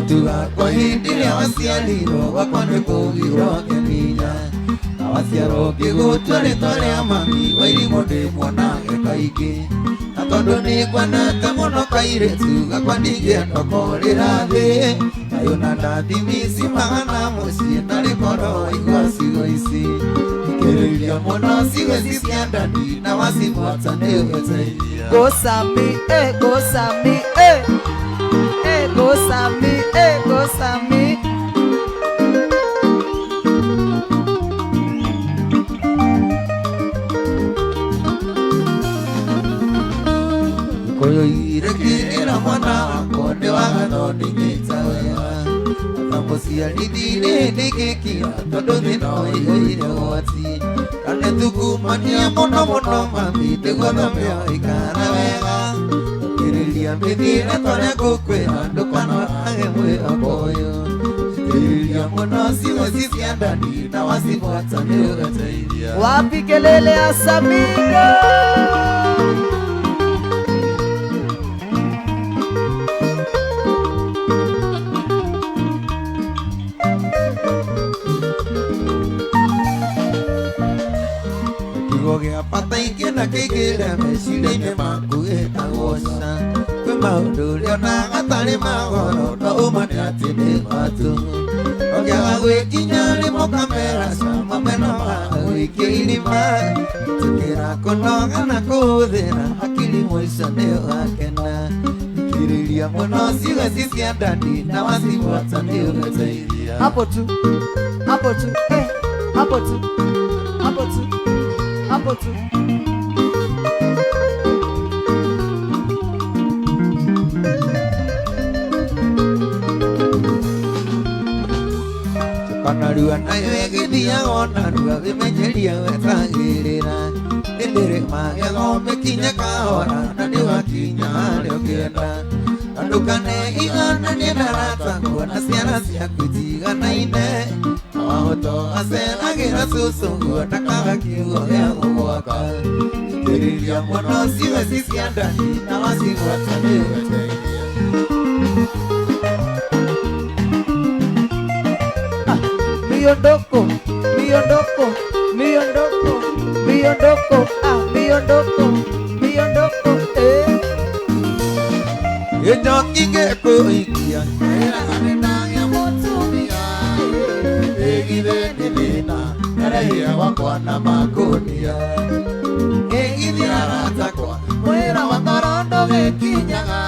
Mutua kwa hindile wasialiro wakwane kugiroke minya Awasiaroke gutwale tole amami wairi mode mwana ekaiki Atondo ni kwa nata mono kairetu Gakwa nige ndokorera the Ayo na dadi misi magana musi Nalikoro igwa sigo isi Ikerelia mono sigo sisi andani Na wasi mwata newe taidia Go Sami, go Sami, go Sami, go Sami. Koyo irekira mwana konde wagano ningitawewa Atambosia lidine nigekia todo dino ile wati Kane tuku mania mono mami Tego domeo ikana wega Kirilia medina tone kukwe Ando kano agemwe apoyo Kirilia mono siwe sisi andani Na wasimu watane ugataidia Wapi kelele Asamigo Kigoge apata ikena kegera mesile maku etagosha Kwe maundu leo na gatari magoro No umane atine matu Ogia gwekinya limo kamera Sama mena magwiki ilima Tukira konoga na kuthira Akili moisha neo akena Kirilia mono siwe sisi andani Na wasimu watani umetaidia Hapo tu, hapo tu, hapo tu, hapo tu, hapo tu. Panarua na yegithia ona rua vimenyeria wetagirira Nindire mage gome kinya kahora na niwakinya leo kienda Andukane igana niendarata kuona ciana ciaku itiganaine Mahoto aceragira cucu nguona kaga kiugo gĩa gũgwaka Ikĩrĩria mũno ciwe ci cia ndani na wacigwata nĩ ũgateithia Miondoko, miondoko, miondoko, miondoko, miondoko, miondoko, Njoki ngĩkũikia ĩragane nagĩa mũtumia Ĩgithe nĩ thĩna ngarehia wakwa na makũnia Ĩgithia ratakwa mwĩra wa torondo gĩkinyaga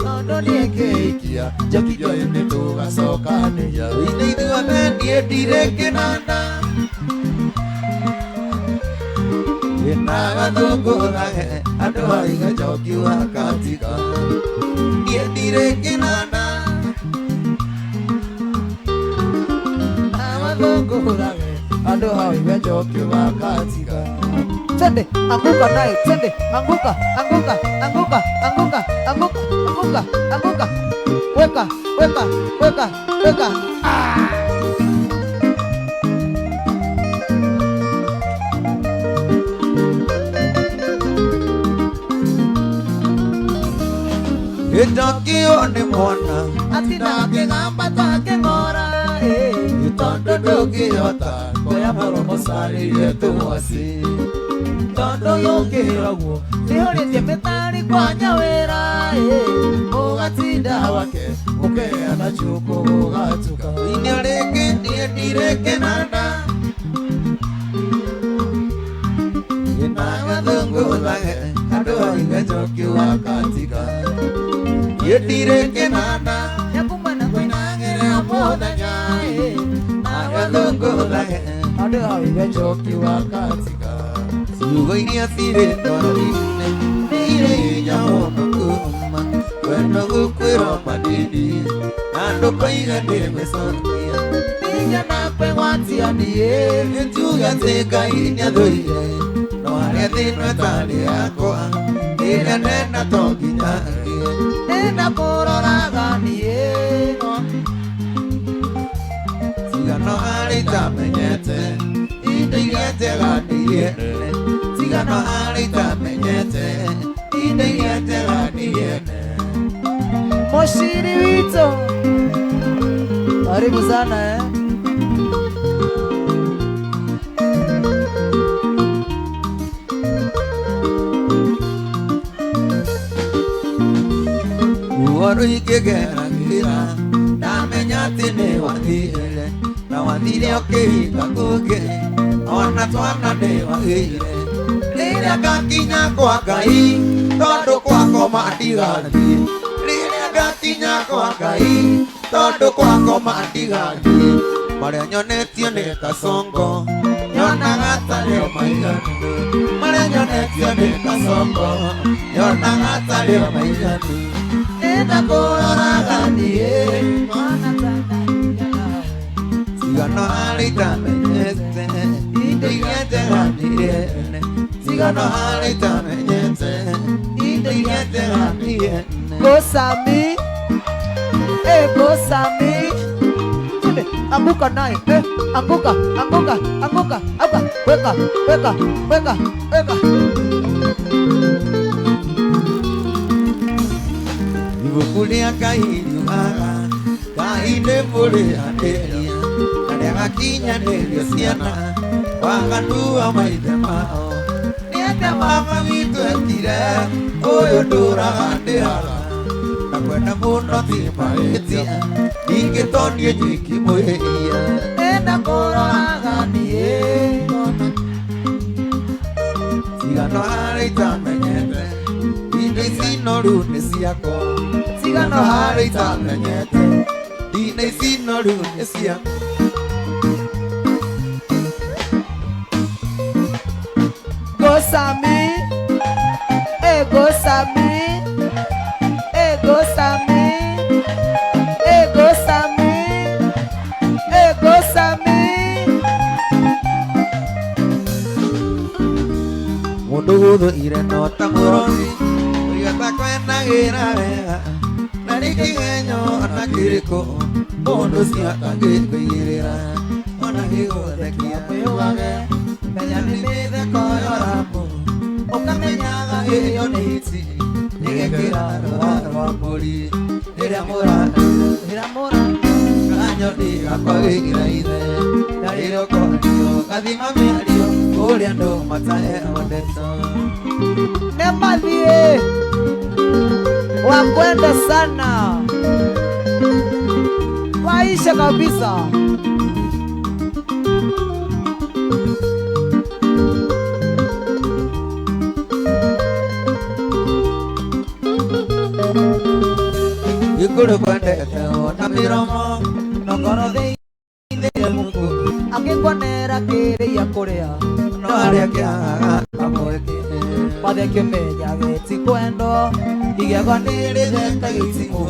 Tondo nĩngĩikia njoki njoĩ nĩtũgacokanĩria Ine ithuothe niĩ ndirĩ kĩnanda Ina gathũngũthage andũ aiga njoki wa katika Niĩ ndirĩ kĩnanda Na gathũngũthage andũ aiga njoki wa katika Twende, anguka naye, twende, anguka, anguka, anguka, anguka, anguka, anguka, anguka. Weka, weka, weka, weka. Njoki one mwana Atina kĩgamba ta kĩng'ora, Tondo ndũngĩhota kuoya mũromo sarĩrie tũmwaci Tondo yũkĩragwo nĩhũrĩtie mĩtari kwanya wĩra, ũgatinda wake ũkĩheana cuku ũgatuka Inĩ rĩngĩ niĩ ndirĩ kĩnanda Ina gathũngũthage andũ aiga njoki wa katika Niĩ ndirĩ kĩnanda Nyakumana Kwĩnagĩrĩra mũthenya Na gathũngũthage andũ aiga njoki wa katika Ciugo iria cirĩ ndwari-inĩ nĩ irĩ hinya mũno kuuma Wendo gũkwĩrwo madini na ndũkoiga ndĩmĩcokia Ninya na kwĩgwatia niĩ Nĩtuge atĩ Ngai nĩathũire no harĩa thĩna ĩtarĩ yakwa Rĩrĩa nena to nginya ngĩe Nenda kũroraga niĩ Tiga no harĩ itamenyete indo iria njega nĩiene Tiga no harĩ itamenyete indo iria njega nĩiene Mũciri witũ tamu sana eh. Uoro ikegera gira na menyati ne wathire na wathire okihika kuge ona twana ne wagire rĩrĩa ngakinya kwa Ngai tondũ kwako mandigathie rĩrĩa ngakinya kwa Ngai tondũ kwako mandigathie marĩa nyonetio nĩ Kasongo nyonaga tarĩ o maiganu marĩa nyonetio nĩ Kasongo nyonaga tarĩ o maiganu nĩndakũroraga niĩ sigano harĩ itamenyete indo iria njeganire sigano harĩ itamenyete indo iria njeganire Go Sammy, go Sammy. Anguka naye, anguka, anguka, anguka, anguka, weka, weka, weka, weka. Ibukulia kahinyuaga, kahinde bure ateria, kadega kinya nerio siana, wakanua maithe mao. Niende mama vitu ekire, oyo nduraga ndihara, na kwenda muno timaetia, ingetonie nyiki mwehia. Nenda kũroraga niĩ, sigano harĩ itamenyete, indo ici noru nĩ ciakwa. Sigano harĩ itamenyete, indo ici noru nĩ ciakwa. Go Sammy, go Sammy, go Sammy, go Sammy, go Sammy. Mundu guthuire no ta mũrogi ũigata kwenagĩra wega na rĩngĩ genyo ona kĩrĩkũ mũndũ ũcio atangĩkũigĩrĩra ona gĩgũthekia kwĩyũgage menya nĩ mĩtheko yoramu ũkamenyaga ĩyo nĩ hiti nĩgekĩra rũa rwa mbũri rĩrĩa mũrana kanyoni gakwagĩgira ithe na rĩrĩa ũkorio gathima mĩario kũrĩa andũ mataheo ndeto Nĩ mathiĩ wakwenda sana waisha kabisa. Ikulu kwendete ona mĩromo no ngoro thĩinĩ mũku Angĩkwanera kĩrĩa kũrĩa no harĩa kĩagaga kamweke wathe kĩmenya gĩtikwendwo igego nĩrĩthete gĩtimũ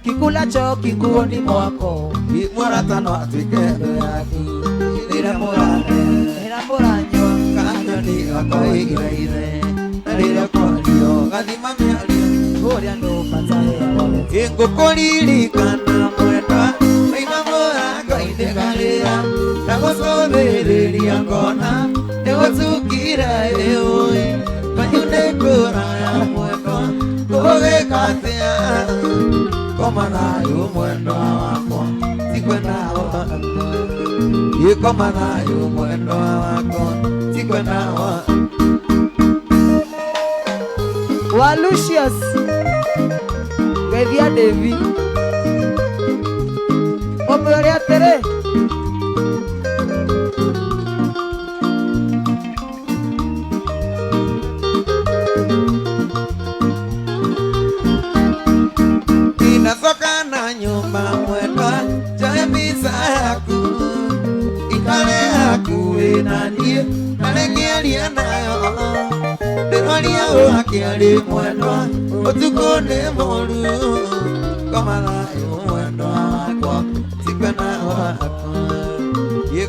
kikulacho kiguoni mwako imũrata no atuĩke thũ yaku rĩrĩa mũranyua kanyoni gakoigira ithe na rĩrĩa ũkorio gathima mĩario kũrĩa andũ mataheo ndeto ngũkũririkana mwendwa waima mũrango-inĩ garĩra na gũcũthĩrĩria ngona nĩgũcukire ĩũĩ kwanyu nĩ kũraya mwendwa gũgĩka atĩa koma thayũ mwendwa wakwa tikwenda koma thayũ mwendwa wakwa tikwenda wa Lucius Geithia Devi omũrĩa atĩrĩ inacoka na nyũmba mwendwa njoe mbica yaku ikare hakuhĩ na niĩ na rĩngĩaria nayo ndĩroria ũhakĩarĩ mwendwa ũtukũ nĩ mũru koma thayũ mwendwa wakwa tikwenda wakwa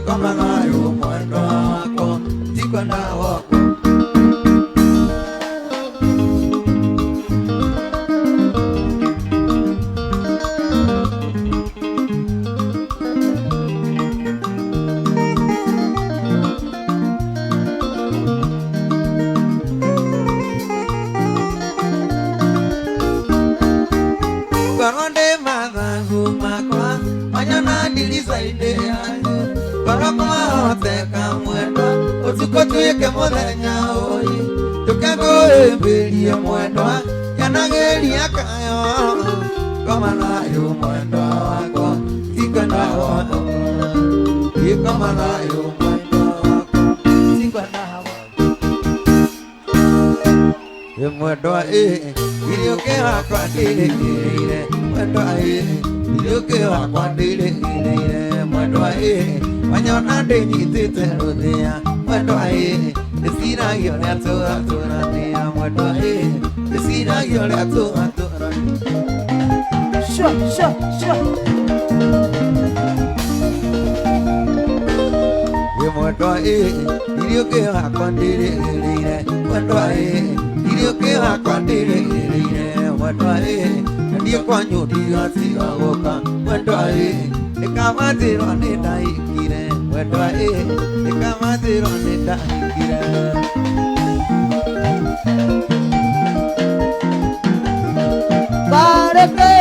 koma thayũ mwendwa wakwa tikwenda wakwa ine yanyu Barama teka mwendo Otuko tuike modenya oi Tukago ebeli mwendo Yanageli akayo Kama na yu mwendo wako Tika na wako Kama na yu mwendo wako Tika na wako Mwendo iliokewa kwa dile mwendo iliokewa kwa dile mwendo wanyona denyi tete rodea mwendo desira yole atora nia mwendo desira yole atora sure mwendo iliokewa kwa dile mwendo iliokewa kwa dile mwendo ndiyo kwa nyudi asiagoka mwendo nikamatiro nitaikire mwendo nikamatiro nitaikire Pareke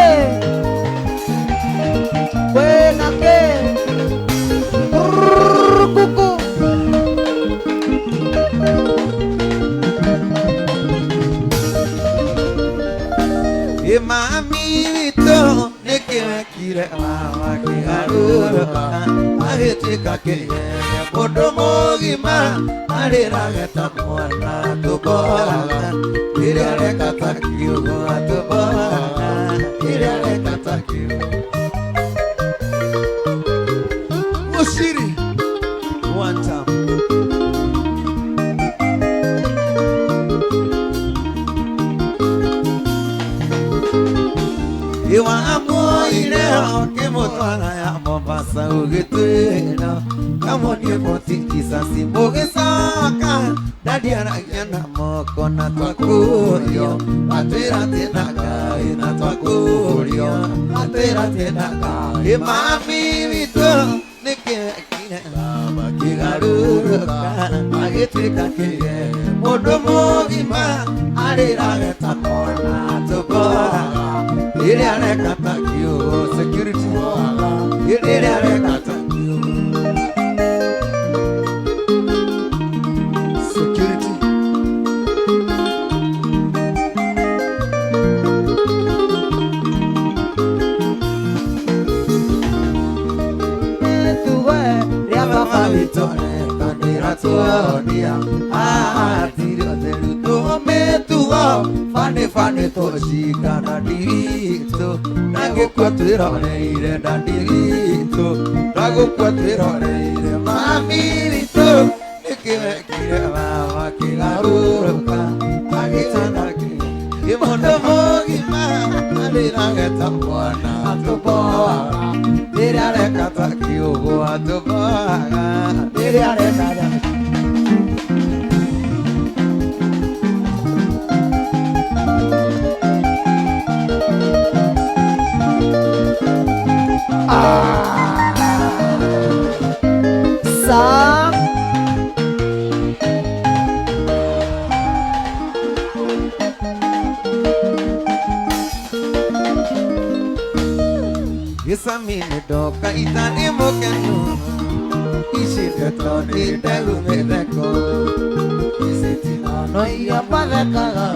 buena que cucu mami vito nekiwe kire mama kigaruruka agetika kenye podomo gima arira geta mwana tuboraga irere katakiugo tuboraga irere katakiugo Mushiri one time Iwa amo ileo kimotwana ya Mombasa ugetwena kamo ni motiki sasi mogesaka dadi anagenda moko na twakurio atera tena kai na twakurio atera tena kai mami vito nikekine baba kigaruruka agetrika keye modomo gima arira geta mona tobora Iri ane kata kiyo security Iri ane kata kiyo security tuwe Ria papa vitone Kandira tuwa dia Tirio delu tuwa me tuwa Fane toshika na dito Nago kwa tuironeire na dito Nago kwa tuironeire mami dito Nikiwe kire mama kigaruruka Agitana ki Imondo mogi ma Alina geta mwana atuboa Diri are kata kiugo atuboa Diri are kata Sang Isa mini doka itani mokenu Ishi deto ni degu medeko Isi tina no iya padekaga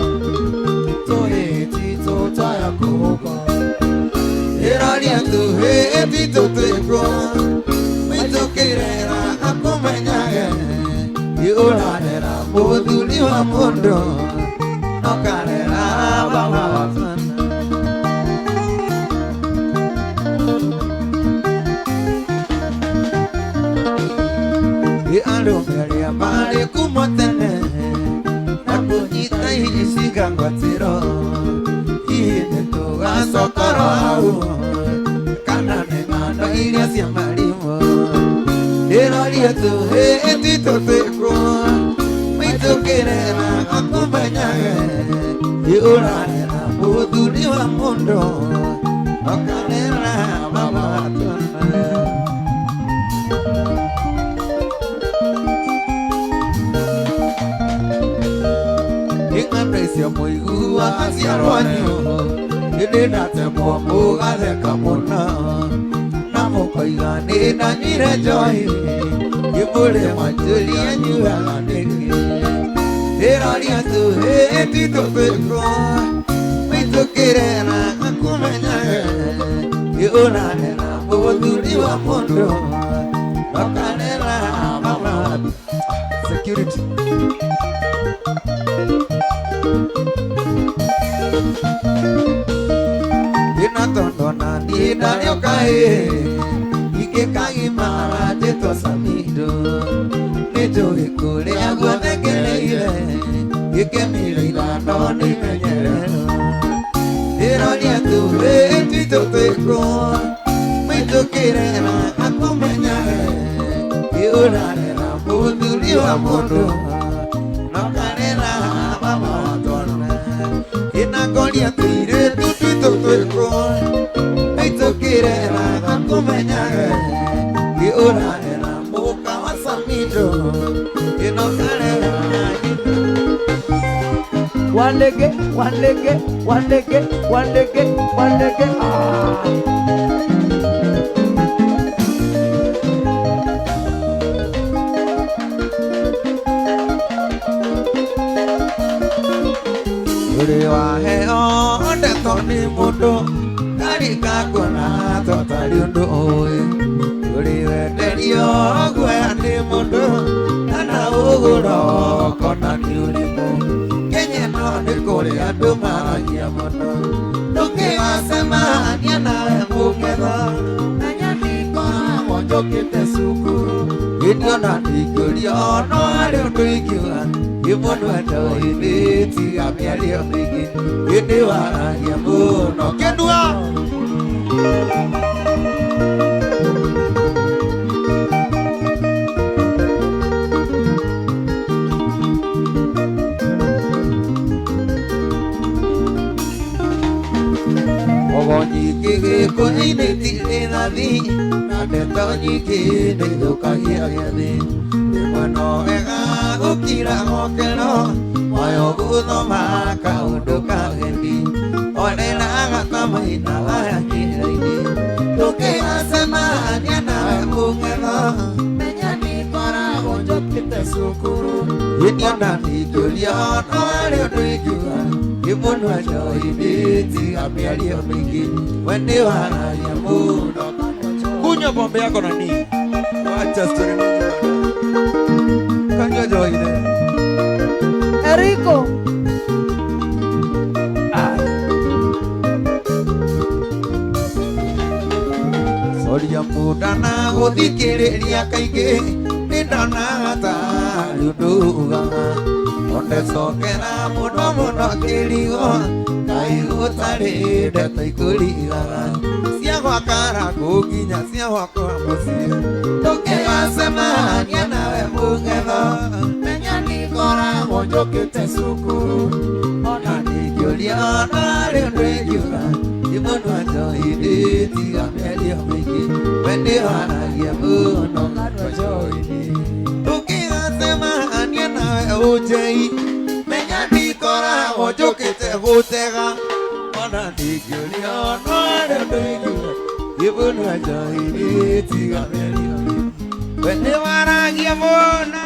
Toe tito taya kuka Iraria tu he tito teko Mito kirera aku menyage Iulanera boduli wa mundo No karera baba watana Alumeria mare kumotene Nakunyita isiga ngwatiro Ine tuga sokoro au Kanane ngano ilia siya marimo Niroria tu he tito teko Mito kirena akumenyage Iulanera buduli wa mundo Okanera baba watana Ingapresia moigu asiarwanyo Ididate mwamu gale kamuna Namo coi gà nê na nhĩ ra joy yêu bồ đề mà chơi lia như là nê thế đó đi tu hết đi tu về con mấy tu kia là aku menya yêu là bồ tu đi vào môn đồ nó cả nê là mama security Ina tondona ni dario kae Ike kai mara te to samido Ne jo ikule agua de kele ile Ike mire ila no ni menyere Ero dia tu e ti to te ko Me to kire na aku menyere Iura na bundu liwa mondo No kanela mama tona Ina golia tire tu Esto quiere la acompañar y una de la boca vas a miro y no sale one leg, one leg, one leg, one leg, one leg. Tony mundo kari kakuna to tariundo oi uri veterio gwe ane mundo ana uguro kona niulimo kenye no de kore ando maragia mundo toke asema niana mungeda nanya nikora mojo kete sukuru idio na nikurio no ari undu ikiwa Ibono ndo ibiti amiali omigi Indi wara ya muno Kendua Ogo nyiki kuhine tili nadi Nadeto nyiki niduka hiayadi Imano ega ukira ngokero Moyo gudo maka uduka hendi Ole na agata maina laya hireini Tuke asema nyana mungero Nenya nikora bonjo kite sukuru Inyo na nikulio no alio duikua Ibono ajo ibiti amiali omigi Wende wana ya muno Kunywa pombe yako na nini Wacha story mingi Kanyo joine Erico. Soria muda na guthikiria kaingi nindona ta runduga onde cokera muno kirigo kai gutari ndeto ikurigaga cia gwakara kunginya cia gwakwa mucii tukigacemania nawe mugetho menya nikora wonjũkĩte cukuru ona ndingĩũria narĩ ũndũ ingiuga imũndũ anjohini tiga mĩario mĩingĩ we nĩwaragia mũno anjohini tukigacemania nawe ũnjei menya ndikoragwo njũkĩte gũtega ona ndingĩũria narĩ ũndũ ingiuga imũndũ anjohini tiga mĩario mĩingĩ we nĩwaragia mũno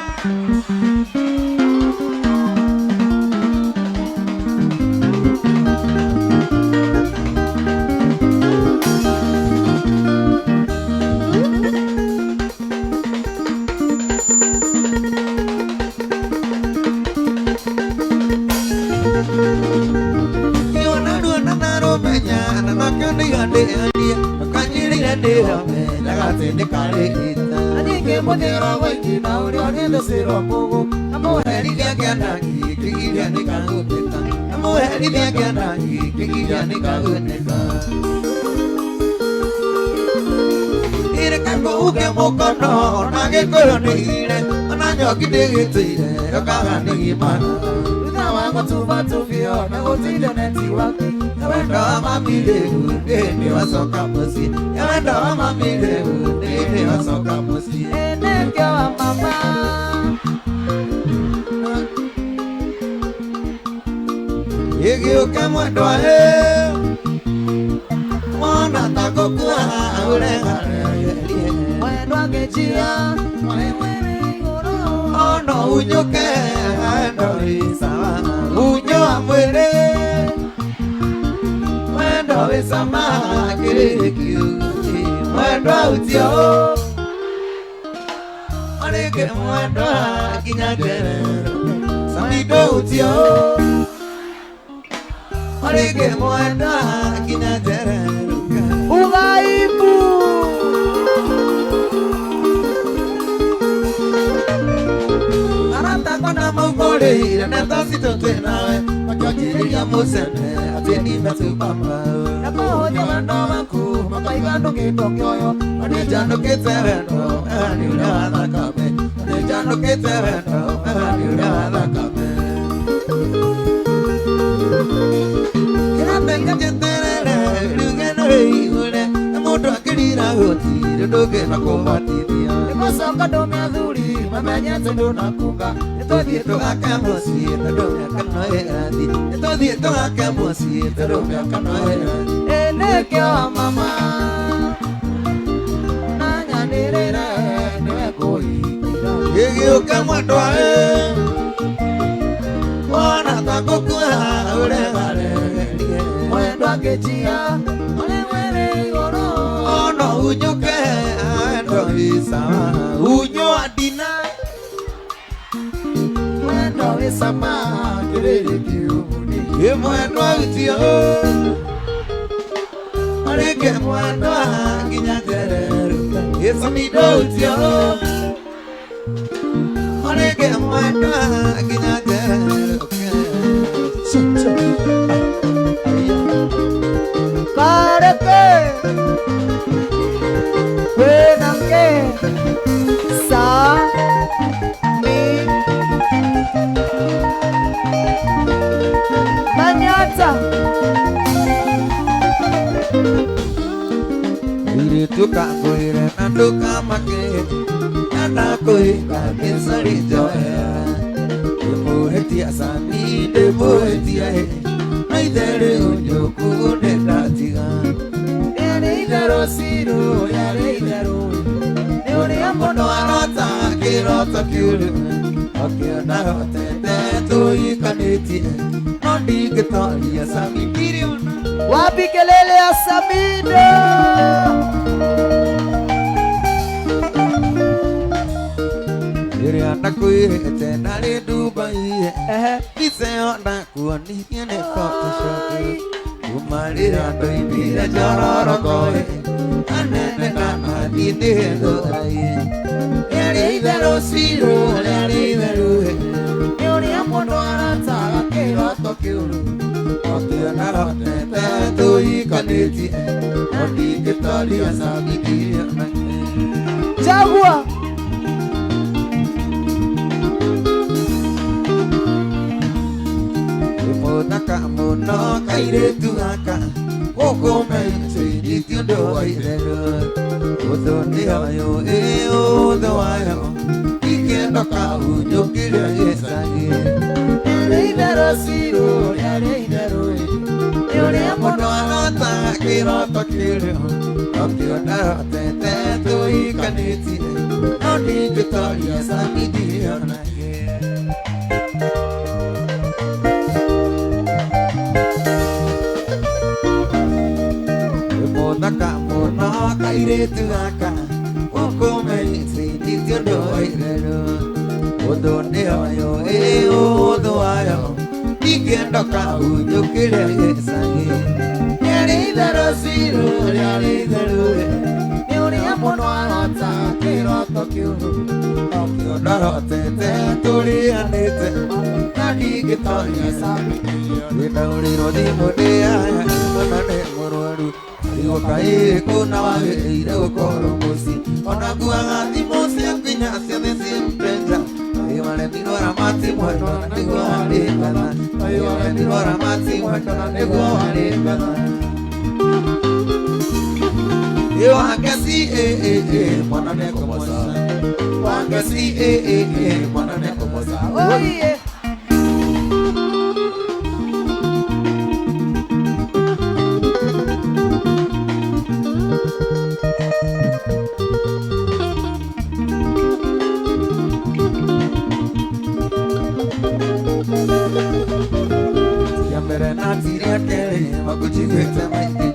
Wana tako kwa urenga mwendo angejia ono unyoke ndo isawa unyo amwere mwendo wisama kiriki mwendo utio Mareke mwendo kinyagere samido utio Mareke mwendo kinyagere udhaifu Arata kona maukore Neta sitote nawe Makiwajiria musene Ateni metu papa Nakohoja wando waku Makaigando kitokyoyo Manejano kitewendo Ani ulewadha kame Manejano kitewendo Ani ulewadha kame Kiratenga jeterere Lugeno hei ule Mudu akirira hoti Ruduge na kubatithia Nikosoka dome athuri Mamenya tundu na kunga Nitothie tugake muci Tondu miaka no irathi Nitothie tugake muci Tondu miaka no irathi Elekeo mama Nanyanirire Niwe kuhikira Igiuke mwendwa Wana takukua Uregaregerie mwendo angejia mwere igoro Ono unyuke Endo isawa Unyo adina mwendo wisama kiriki ubuni Mwendwa utio Mareke mwendwa kinyagereruka Yesamido utio Mareke mwendwa kinyagereruka Kareke Wenange Sa Mi Manyata Irituka kuire nanduka make Nanda kuika kisari joya Demuhetia sami demuhetia he Naidere unyoku nedatiga Ereidero siru Yareidero Neuri Mono arota kirota kiure Okiona hotete tuikaniti Nondi getoria sami kiriona Wapi kelele ya Samido Irianda kuihete nari Dubai Nise onda kuoni yene kote shoki Kumarira doibire jororo koe Anene na adine doraye Ereidero siru, ereidero he Neuri amono arata Kiroto kiuru Okiona hotete tuikaniti Nondi getoria sami kiriona Chagua Naka muno kairetu haka Oko meite itiundo airero Odo ni hayo odo ayo Ikendo ka unyo kire yesagi Ereidero siru Yareidero Neuri Mono anota kiroto kire Okio na tete tui kaniti Noni Victoria samidi onage Naka muno kairetu haka Oko meite itiundo airero Odo ni hayo odo ayo Ikendo ka unyo kire yesagi Ereidero siru ereidero Neuri amono arata Kiroto kiuru Okio na tete turi anite Nani gitoria sami Wina uriro di modea Manane mororu Igo kai kuna wageire ukoro musi Ona guanga di musi Akinya asya de simpreja Ayo wale minora mati Mwendo na nigo wale kala Ayo wale minora mati Mwendo na nigo wale kala Yo hangasi Mwanane kumosa Hangasi Mwanane kumosa Oh yeah na tiria kere makujigwete maiki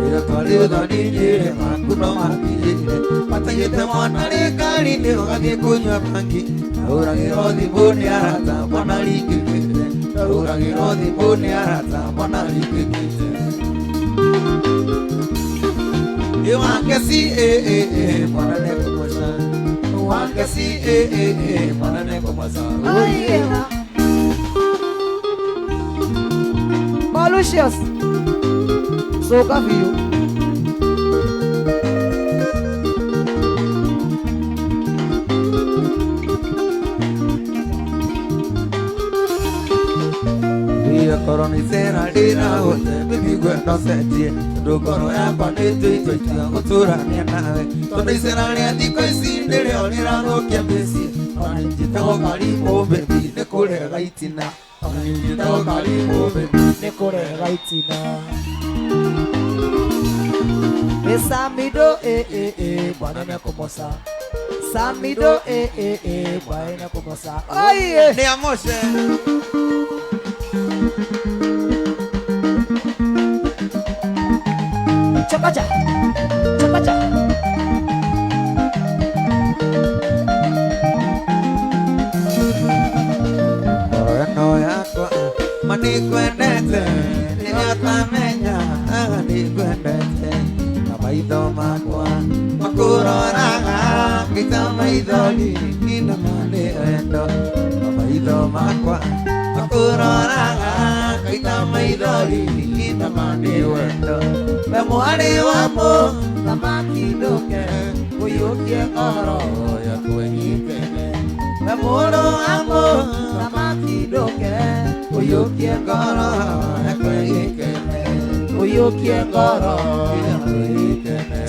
ira twali uthoni njire makuno makijire matagite mwana rikari ni ugathie kunywa bangi uragiro thimuni arata mwana rikigwite uragiro thimuni arata mwana rikigwite Iwangesi mwana nekumasa Iwangesi mwana nekumasa Oh yeah Malicious So kafio Koroni sera dira hote bibi gwendo setie do koro ya panete toitia otura ni nawe tondi sera ni adiko isindere onira no kiambesi anjita ko karibu baby ne kore gaitina anjita ko karibu baby ne kore gaitina Samido bwana na kumosa Samido bwana na kumosa Oh yeah ni amoshe Chakacha Chakacha Moreno yako manikwendete Niyatamenya Nikwendete Kamaitho makwa Makuroraga Kita maitholi Nina mani endo Kamaitho makwa Makuroraga Kita maitholi Nina mani endo Memoari wamo Tamaki doke Uyukie koro Ya kuenyikene Memoro wamo Tamaki doke Uyukie koro Ya kuenyikene Uyukie koro Ya kuenyikene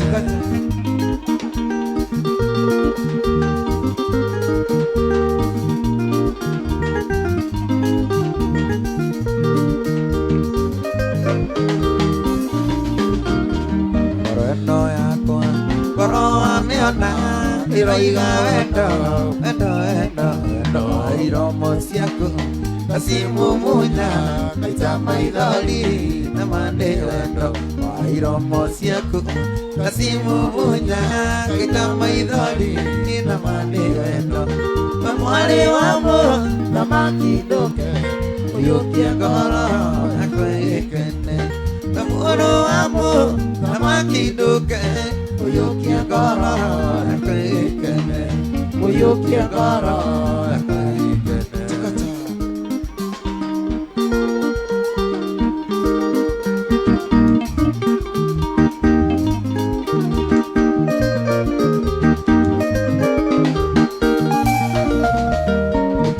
Iroiga wendo Iromo siaku Kasimu munya Kaita maidoli Namande wendo Iromo siaku Kasimu munya Kaita maidoli Namande wendo Mamwari wamo Namaki doke Uyukia koro Nakwekene Mamuro wamo Namaki doke Uyukia koro Nakwekene Uyukia koro Nakwekene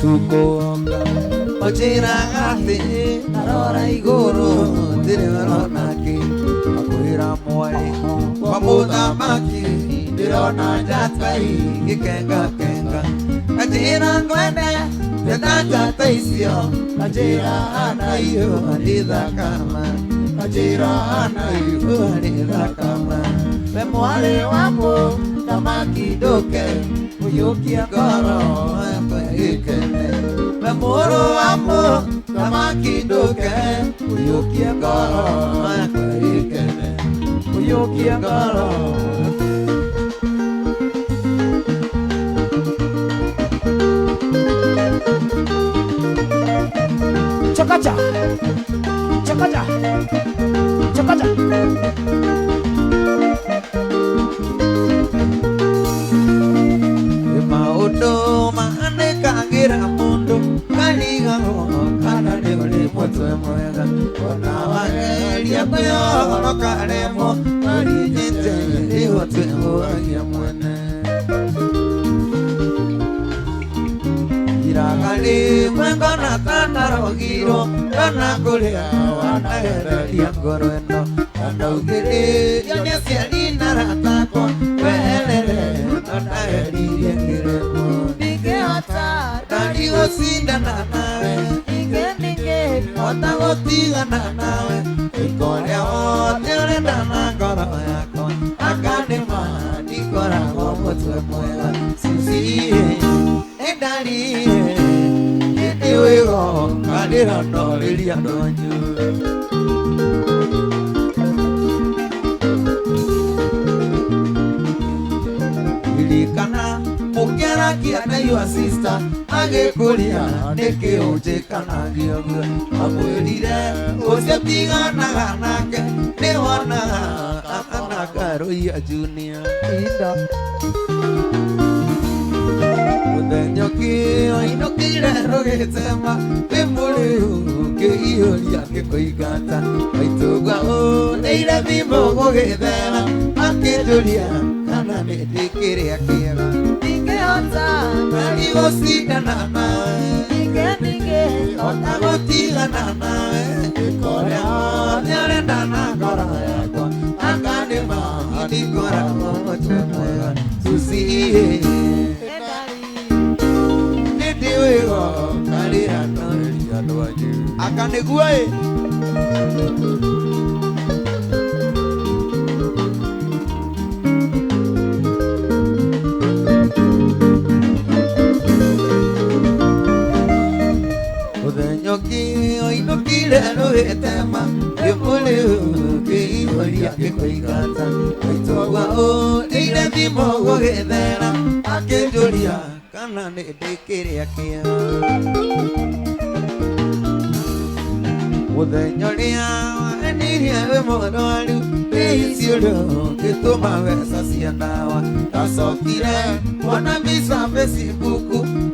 Tukoonga Ojira ngati Narora iguru Tiri waronaki Makuhira mwai Wamuda maki Dirona jatai Ikenga kenga Ajira ngwende Teta jataisio Ajira anayu Adida kama Ajira anayu Adida kama Memoale wamo Tamaki doke Uyukia koro Ikene Memoro wamo Tamaki doke Uyukia koro Ikene Uyukia koro Chakacha Chakacha Chakacha Maudo maane kagira mundo Kaliga kana devole motwe mwega Kona wagelia kuyo karemo Mari jente ihotwe ya mwene Iragali mwengona tandarogiro Kana kulea wanaherelia ngorweno Kana ugiri yonesia lina ratako Welele nanaherelia ngiremo Nige hota Daligo sindana nawe Nige Hota gotigana nawe Ikolea hote urendana ngoro yako Akanema nikora gomotwe mwega Sisi Endali Idiwego ndĩra ndorĩria ndwanyu ririkana mũkĩaragia na your sister agĩkũria nĩkĩ ũnjĩkanagio guo amwĩrire ũcio tiganaga nake nĩ wonaga akanaga Rũiya Junior mũthenya ũkĩo inũkĩire rũgĩtema wĩ mũrĩu kĩiyũria gĩkũingata maitũgwa ũrĩire thimũ gũgĩthera akĩnjũria kana nĩ ndĩkĩrĩa kĩega Ingehota nani gũcindana nawe Ingehota gũtigana nawe ĩkorĩa othe ũrenda na ngoro yakwa akanĩma ndikoragwo mũtwe mwega Susie nĩ ndĩwĩgo karĩra ndorĩria ndwanyu akanĩguo inũkĩire rũgĩtema wĩ mũrĩu kĩiyũria gĩkũingata maitũgwa ũrĩire thimũ gũgĩthera akĩnjũria kana nĩ ndĩkĩrĩa kĩega mũthenya ũrĩa wanirie wĩ mũrwaru wĩiciũrio ngĩtũma mbeca cia ndawa ndacokire kuona mbica Facebook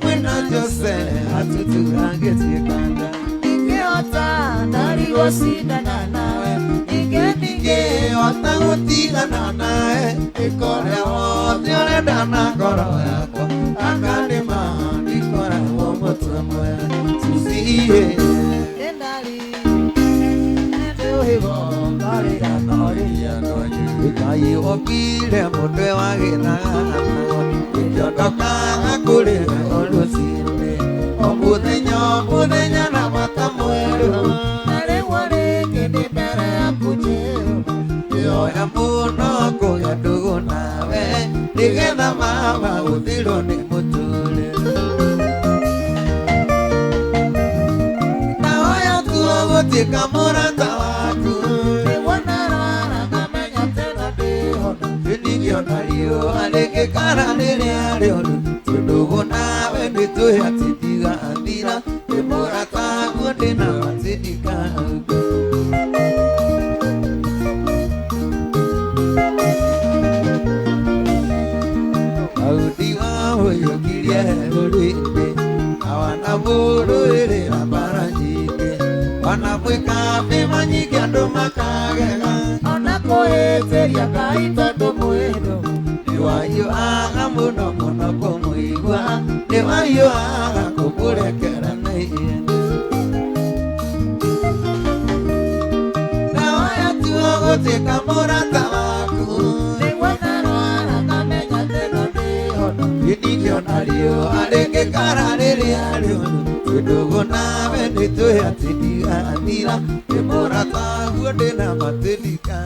mwĩna Jose atũturangĩtuĩkanga Ingehota ndari gũcindana nawe ingĩhota gũtigana nawe ĩkorĩa wothe ũrenda na ngoro yakwa akanĩma ndikoragwo mũtwe mwega Susie Ngai opire mũtwe wa gĩthaga ĩkĩondokaga kũrĩ rũciinĩ o mũthenya na mata mwerũ ĩoya mũno kũgĩa ndũgũ nawe nĩgetha mama gũthirwo nĩ mũtũrĩre nahoya tuo gũtuĩka mũrata waku ningĩona riũa rĩngĩkara rĩrĩa rĩũru tũndũgũ nawe nĩtwĩhatĩtigathira nĩ mũrata guo ndĩna matĩndika audiwa ũyũkirie rũrĩndĩ awanamũrũĩrĩra mbara nyingĩ wanamwĩkambi manyingĩ andũ makagega ona kũhĩtĩria Ngai tondũ mwĩndũ nĩwaiyũaga mũno mũno kũmũigua nĩwaiyũaga kũmũrekera na ihenya nahoya tuo gũtuĩka mũrata waku ndingĩona riũa rĩngĩkara rĩrĩa rĩũru tũndũgũ nawe nĩtwĩhatĩtigathira nĩ mũrata guo ndĩna matĩndika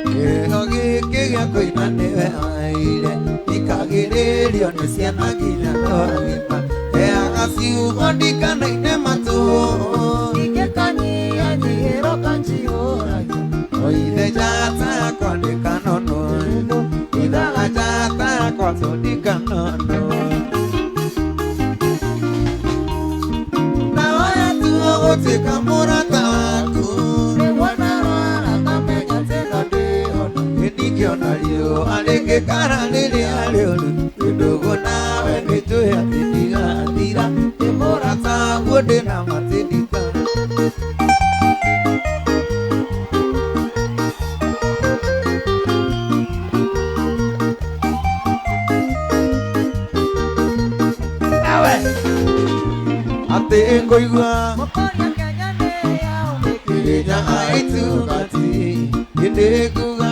kĩheo gĩkĩ gĩa kũina nĩwe aire ndikagĩrĩrio nĩ ciana nginya twagĩma heaga ciugo ndikanaine matũ ingĩkanyihanyihĩro kanjihũragia oithe njata yakwa ndĩkanono ithaga njata yakwa tũndikanono nahoya tuo gũtuĩka mũrata waku ndingĩona riũa rĩngĩkara rĩrĩa rĩũru tũndũgũ nawe nĩtwĩhatĩtigathira nĩ mũrata guo ndĩna matĩndika atĩ ngũigua Kenya aitubati nĩndĩkuga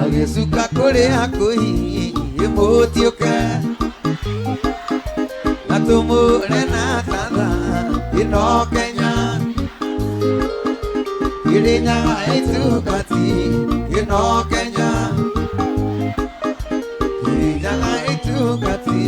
agĩcuka kũrĩa kũhi mũtiũke na tũmũre na tatha ĩno Kenya Kenya aitubati ĩno Kenya irinyaga itungati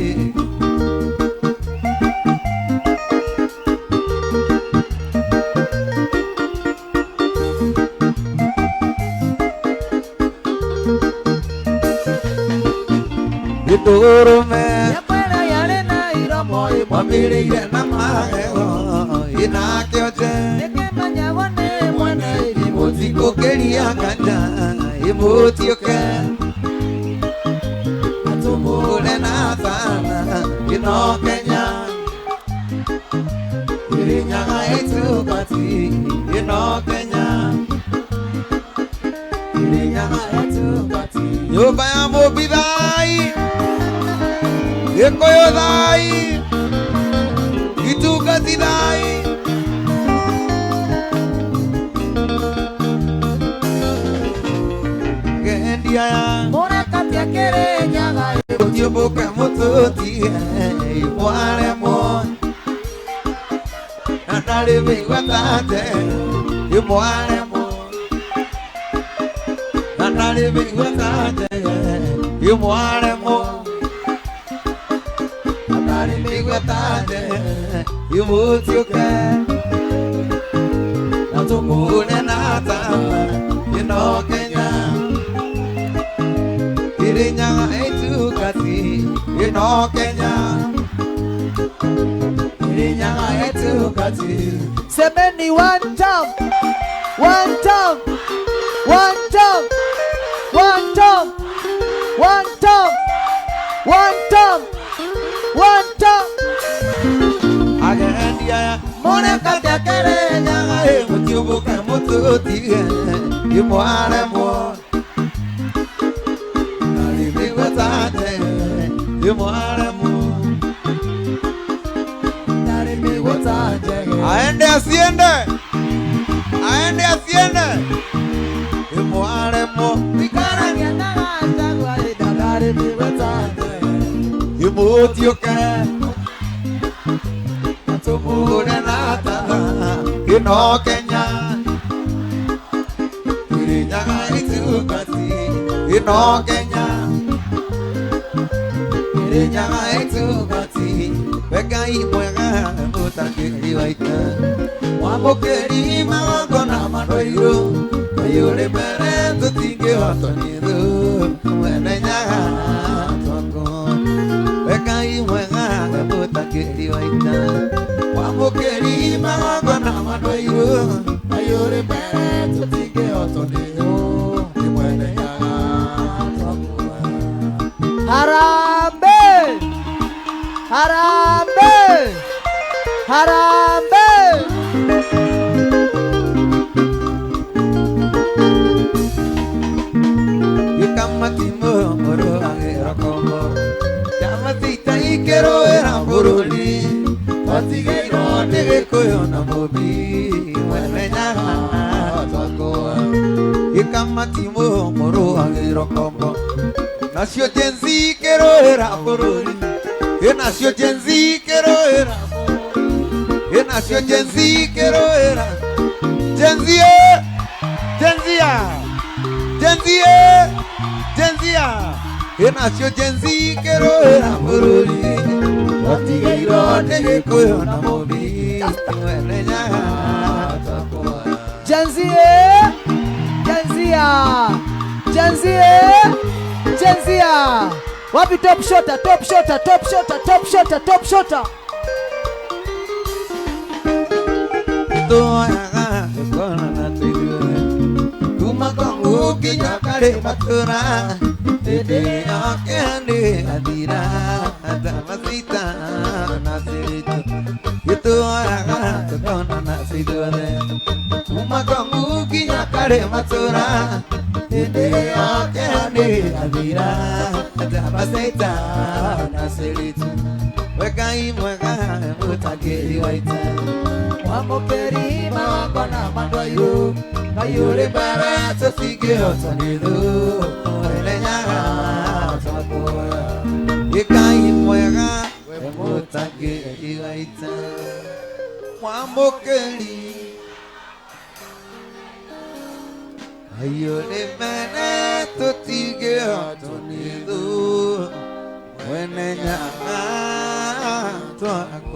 Iturume Yapera yale na iromo Mamirile na mahego Inakiote Nekemanya wane mwane Imutiko kelia kanja Imutioke Atumule na sana Ino Kenya Irinyaga itungati Ino Kenya Irinyaga itungati Nyumba ya Mobidhai Ekoyo dhai Itungati dhai Gendia ya Mora katia kere nyaga Ujibuka mututi Iwale mo Nandari viwatate Iwale mo Nandari viwatate Iwale mo Nandari viwatate Imutioke Natumune nata Ino Kenya Irinyaga itungati Ino Kenya Irinyaga itungati Semeni one time One time One time One time One time One time One time Agendia Mone katia kere nyaga Mutubuka mututi Imwale mo Naribiwatate Imwale mo Naribiwatate Aende asiende Aende asiende Imwale mo Nikara nyandaga Jagwa ida Naribiwatate Imutioke Atumune nata Ino Kenya Irinyaga itungati Ino Kenya Irinyaga itungati Weka imwega Mutakiri waita Wamukeri magona mandoiro Kayure mere tutinge watoniru Mwene nyaga Toko Weka imwega Mutakiri waita Wamukeri magona mandoiro Kayure mere tutinge watoniru Mwene nyaga Toko Harambe Harambe Harambe Yikamatimo moro agera kombo Yamatita ikero era buruli Patigeiro negekoyo na mobi Mwene nyaga Toko Yikamatimo moro agera kombo Nació Jensi kero era buruli Nació Jensi kero era buruli Nació Jensi kero era Jensia Jensia Jensia Jensia Nació Jensi kero era buruli Patigeiro negekoyo na mobi Mwene nyaga Toko Jensia Jensia Jensia Jensia Wapi top shotter top shotter top shotter top shotter top shotter Tuaga kona na tigure Kumakongu kinyakare matura Dede okende adira Adamasita nasiritu Tuaga kona na tigure Kumakongu kinyakare matura Dede okende adira Adamasita nasiritu Weka imwega mutakiri waita Wamukeri magona mandoiru Kayure bara tosige otaniru Mwene nyaga Takoya Weka imwega mutakiri waita Wamukeri Kayure bara tosige otaniru wene nyaga twaku